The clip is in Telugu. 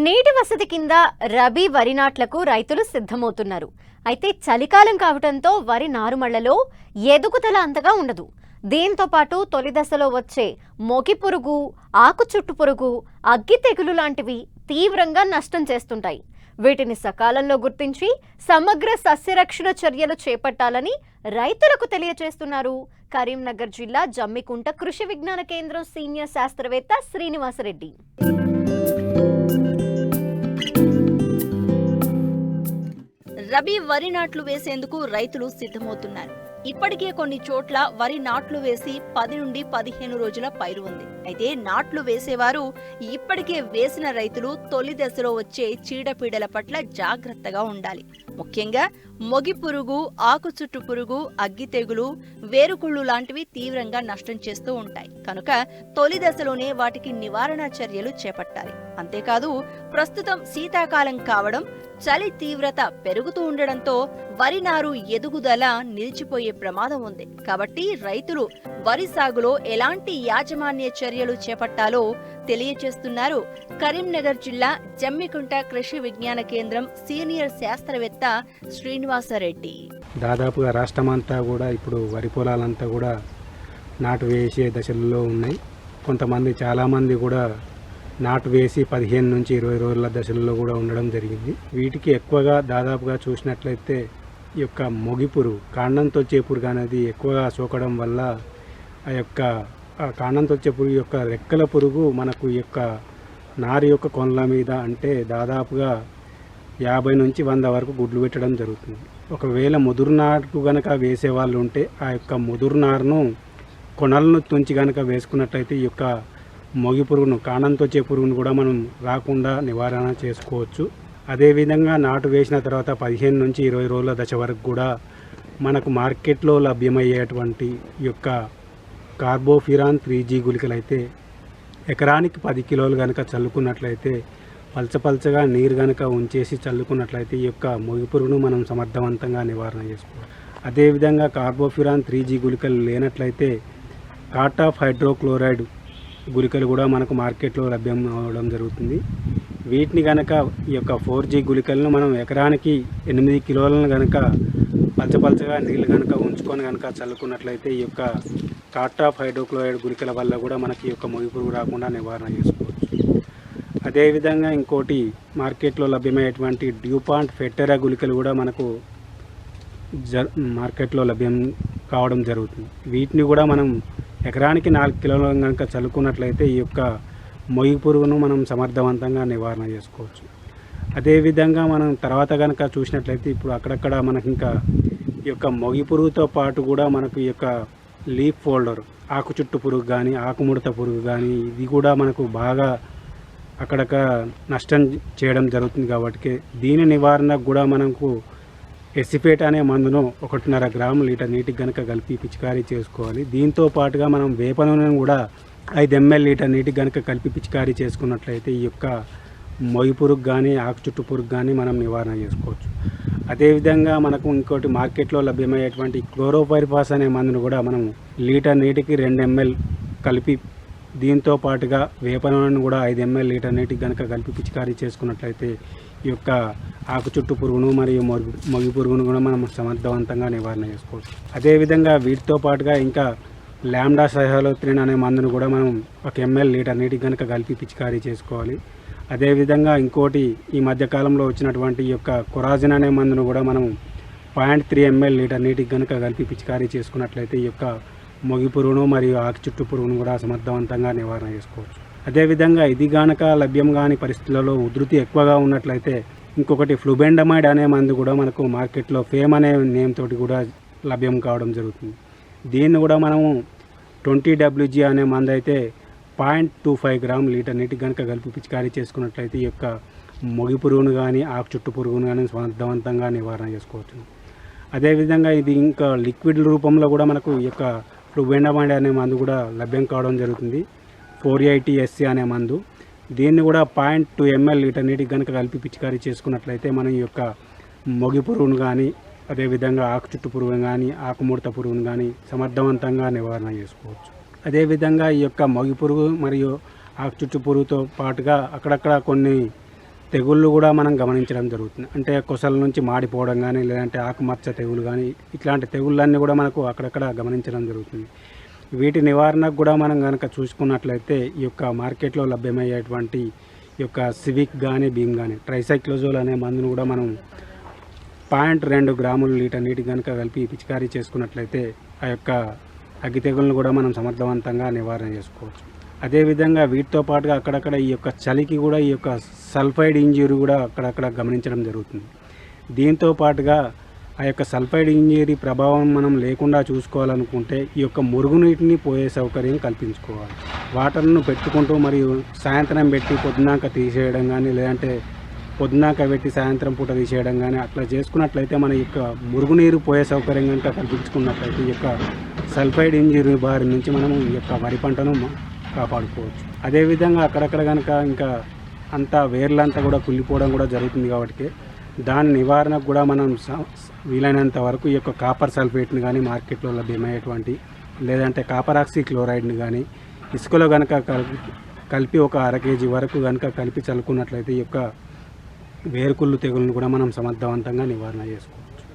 నీటి వసతి కింద రబీ వరి నాట్లకు రైతులు సిద్ధమవుతున్నారు. అయితే చలికాలం కావడంతో వరి నారుమళ్లలో ఎదుగుదల అంతగా ఉండదు. దీంతో పాటు తొలి దశలో వచ్చే మొగి పురుగు, ఆకు చుట్టు పురుగు, అగ్గి తెగులు లాంటివి తీవ్రంగా నష్టం చేస్తుంటాయి. వీటిని సకాలంలో గుర్తించి సమగ్ర సస్యరక్షణ చర్యలు చేపట్టాలని రైతులకు తెలియజేస్తున్నారు కరీంనగర్ జిల్లా జమ్మికుంట కృషి విజ్ఞాన కేంద్రం సీనియర్ శాస్త్రవేత్త శ్రీనివాసరెడ్డి. రబీ వరి నాట్లు వేసేందుకు రైతులు సిద్ధమవుతున్నారు. ఇప్పటికే కొన్ని చోట్ల వరి నాట్లు వేసి 10 నుండి 15 రోజుల పైరు ఉంది. అయితే నాట్లు వేసేవారు ఇప్పటికే వేసిన రైతులు తొలి దశలో వచ్చే చీడపీడల పట్ల జాగ్రత్తగా ఉండాలి. ముఖ్యంగా మొగి పురుగు, ఆకు చుట్టు పురుగు, అగ్గి తెగులు, వేరుకుళ్ళు లాంటివి తీవ్రంగా నష్టం చేస్తూ ఉంటాయి. కనుక తొలి దశలోనే వాటికి నివారణ చర్యలు చేపట్టాలి. అంతేకాదు ప్రస్తుతం శీతాకాలం కావడం, చలి తీవ్రత పెరుగుతూ ఉండడంతో వరి నారు ఎదుగుదల నిలిచిపోయే ప్రమాదం ఉంది. కాబట్టి రైతులు వరి సాగులో ఎలాంటి యాజమాన్య చర్యలు చేపట్టాలో తెలియజేస్తున్నారు కరీంనగర్ జిల్లా జమ్మికుంట కృషి విజ్ఞాన కేంద్రం సీనియర్ శాస్త్రవేత్త శ్రీనివాసరెడ్డి. దాదాపుగా రాష్ట్రమంతా కూడా ఇప్పుడు వరి పొలాలంతా కూడా నాటు వేసే దశల్లో ఉన్నాయి. కొంతమంది చాలామంది కూడా నాటు వేసి 15 నుంచి 20 రోజుల దశల్లో కూడా ఉండడం జరిగింది. వీటికి ఎక్కువగా దాదాపుగా చూసినట్లయితే ఈ యొక్క మొగి పురుగు, కాండంతో వచ్చే పురుగు అనేది ఎక్కువగా సోకడం వల్ల ఆ యొక్క కాండంతో వచ్చే పురుగు యొక్క రెక్కల పురుగు మనకు ఈ యొక్క నారు యొక్క కొనల మీద అంటే దాదాపుగా 50 నుంచి 100 వరకు గుడ్లు పెట్టడం జరుగుతుంది. ఒకవేళ ముదురు నాటు కనుక వేసే వాళ్ళు ఉంటే ఆ యొక్క ముదురు నారును కొనలను తుంచి కనుక వేసుకున్నట్లయితే ఈ యొక్క మొగి పురుగును, కాండంతో వచ్చే పురుగును కూడా మనం రాకుండా నివారణ చేసుకోవచ్చు. అదేవిధంగా నాటు వేసిన తర్వాత 15 నుంచి 20 రోజుల దశ వరకు కూడా మనకు మార్కెట్లో లభ్యమయ్యేటువంటి యొక్క కార్బోఫిరాన్ 3G గుళికలు అయితే ఎకరానికి 10 కిలోలు కనుక చల్లుకున్నట్లయితే పల్చపల్చగా నీరు కనుక ఉంచేసి చల్లుకున్నట్లయితే ఈ యొక్క మొగి పురుగును మనం సమర్థవంతంగా నివారణ చేసుకోవాలి. అదేవిధంగా కార్బోఫిరాన్ 3G గుళికలు లేనట్లయితే కాటాఫ్ హైడ్రోక్లోరైడ్ గుళికలు కూడా మనకు మార్కెట్లో లభ్యం అవడం జరుగుతుంది. వీటిని కనుక ఈ యొక్క 4G గుళికలను మనం ఎకరానికి 8 కిలోలను కనుక పల్చపల్చగా నీళ్ళు కనుక ఉంచుకొని కనుక చల్లుకున్నట్లయితే ఈ యొక్క కాటాఫ్ హైడ్రోక్లోరైడ్ గుళికల వల్ల కూడా మనకి ఈ యొక్క మొగి పురుగు రాకుండా నివారణ చేసుకోవచ్చు. అదేవిధంగా ఇంకోటి మార్కెట్లో లభ్యమయ్యేటువంటి డ్యూపాంట్ ఫెటెరా గుళికలు కూడా మనకు మార్కెట్లో లభ్యం కావడం జరుగుతుంది. వీటిని కూడా మనం ఎకరానికి 4 కిలోలు కనుక చల్లుకున్నట్లయితే ఈ యొక్క మొగి పురుగును మనం సమర్థవంతంగా నివారణ చేసుకోవచ్చు. అదేవిధంగా మనం తర్వాత కనుక చూసినట్లయితే ఇప్పుడు అక్కడక్కడ మనకి ఇంకా ఈ యొక్క మొగి పురుగుతో పాటు కూడా మనకు ఈ యొక్క లీఫ్ ఫోల్డర్, ఆకు చుట్టు పురుగు కానీ, ఆకుముడత పురుగు కానీ ఇది కూడా మనకు బాగా అక్కడక్కడ నష్టం చేయడం జరుగుతుంది. కాబట్టి దీని నివారణకు కూడా మనకు ఎసిఫేట్ అనే మందును 1.5 గ్రాములు లీటర్ నీటికి కనుక కలిపి పిచికారీ చేసుకోవాలి. దీంతో పాటుగా మనం వేప నూనెను కూడా 5 ml లీటర్ నీటికి కనుక కలిపి పిచికారీ చేసుకున్నట్లయితే ఈ యొక్క మొగి పురుగు కానీ, ఆకు చుట్టు పురుగు కానీ మనం నివారణ చేసుకోవచ్చు. అదేవిధంగా మనకు ఇంకోటి మార్కెట్లో లభ్యమయ్యేటువంటి క్లోరోపైరిఫాస్ అనే మందును కూడా మనం లీటర్ నీటికి 2 ml కలిపి, దీంతో పాటుగా వేప నూనెను కూడా 5 ml లీటర్ నీటికి కనుక కలిపి పిచికారీ చేసుకున్నట్లయితే ఈ యొక్క ఆకు చుట్టు పురుగును మరియు మొగి పురుగును కూడా మనం సమర్థవంతంగా నివారణ చేసుకోవచ్చు. అదేవిధంగా వీటితో పాటుగా ఇంకా లాంబ్డా సైహలోత్రిన్ అనే మందును కూడా మనం 1 ml లీటర్ నీటికి కనుక కలిపి పిచికారీ చేసుకోవాలి. అదేవిధంగా ఇంకోటి ఈ మధ్యకాలంలో వచ్చినటువంటి ఈ యొక్క కొరాజిన్ అనే మందును కూడా మనం 0.3 ml లీటర్ నీటికి కనుక కలిపి పిచికారీ చేసుకున్నట్లయితే ఈ యొక్క మొగి పురుగును మరియు ఆకు చుట్టు పురుగును కూడా సమర్థవంతంగా నివారణ చేసుకోవచ్చు. అదేవిధంగా ఇది గనక లభ్యం కాని పరిస్థితులలో ఉధృతి ఎక్కువగా ఉన్నట్లయితే ఇంకొకటి ఫ్లూబెండమైడ్ అనే మందు కూడా మనకు మార్కెట్లో ఫేమ్ అనే నేమ్ తోటి కూడా లభ్యం కావడం జరుగుతుంది. దీన్ని కూడా మనము 20WG అనే మందు అయితే 0.25 గ్రాములు లీటర్ నీటికి కనుక కలిపి పిచికారీ చేసుకున్నట్లయితే ఈ యొక్క మొగి పురుగును కానీ, ఆకు చుట్టు పురుగును కానీ సమర్థవంతంగా నివారణ చేసుకోవచ్చు. అదేవిధంగా ఇది ఇంకా లిక్విడ్ రూపంలో కూడా మనకు ఈ యొక్క ఫ్లూబెండమైడ్ అనే మందు కూడా లభ్యం కావడం జరుగుతుంది. 480SC అనే మందు, దీన్ని కూడా 0.2 ml లీటర్ నీటికి కనుక కలిపి పిచికారీ చేసుకున్నట్లయితే మనం ఈ యొక్క మొగి పురుగును కానీ, అదేవిధంగా ఆకు చుట్టు పురుగును కానీ, ఆకుముడత పురుగును కానీ సమర్థవంతంగా నివారణ చేసుకోవచ్చు. అదేవిధంగా ఈ యొక్క మొగి పురుగు మరియు ఆకు చుట్టు పురుగుతో పాటుగా అక్కడక్కడ కొన్ని తెగుళ్ళు కూడా మనం గమనించడం జరుగుతుంది. అంటే కొసల నుంచి మాడిపోవడం కానీ, లేదంటే ఆకుమచ్చ తెగులు కానీ, ఇట్లాంటి తెగుళ్ళన్నీ కూడా మనకు అక్కడక్కడ గమనించడం జరుగుతుంది. వీటి నివారణకు కూడా మనం కనుక చూసుకున్నట్లయితే ఈ యొక్క మార్కెట్లో లభ్యమయ్యేటువంటి ఈ యొక్క సివిక్ కానీ, భీమ్ కానీ, ట్రైసైక్లోజోల్ అనే మందును కూడా మనం 0.2 గ్రాములు లీటర్ నీటి కనుక కలిపి పిచికారీ చేసుకున్నట్లయితే ఆ యొక్క అగ్గి తెగులను కూడా మనం సమర్థవంతంగా నివారణ చేసుకోవచ్చు. అదేవిధంగా వీటితో పాటుగా అక్కడక్కడ ఈ యొక్క చలికి కూడా ఈ యొక్క సల్ఫైడ్ ఇంజరీ కూడా అక్కడక్కడ గమనించడం జరుగుతుంది. దీంతో పాటుగా ఆ యొక్క సల్ఫైడ్ ఇంజరీ ప్రభావం మనం లేకుండా చూసుకోవాలనుకుంటే ఈ యొక్క మురుగునీటిని పోయే సౌకర్యం కల్పించుకోవాలి. వాటర్ను పెట్టుకుంటూ మరియు సాయంత్రం పెట్టి పొద్దునాక తీసేయడం కానీ, లేదంటే పొద్దునాక పెట్టి సాయంత్రం పూట తీసేయడం కానీ అట్లా చేసుకున్నట్లయితే మన యొక్క మురుగునీరు పోయే సౌకర్యం కనుక కల్పించుకున్నట్లయితే ఈ యొక్క సల్ఫైడ్ ఇంజరీ బారి నుంచి మనం ఈ యొక్క వరి పంటను కాపాడుకోవచ్చు. అదేవిధంగా అక్కడక్కడ కనుక ఇంకా అంతా వేర్లంతా కూడా కుళ్ళిపోవడం కూడా జరుగుతుంది. కాబట్టి దాని నివారణకు కూడా మనం వీలైనంత వరకు ఈ యొక్క కాపర్ సల్ఫేట్ని కానీ మార్కెట్లో లభ్యమయ్యేటువంటి, లేదంటే కాపర్ ఆక్సీ క్లోరైడ్ని కానీ ఇసుకలో కనుక కలిపి ఒక 1/2 kg వరకు కనుక కలిపి చల్లుకున్నట్లయితే ఈ యొక్క వేరుకుళ్ళు తెగులను కూడా మనం సమర్థవంతంగా నివారణ చేసుకోవచ్చు.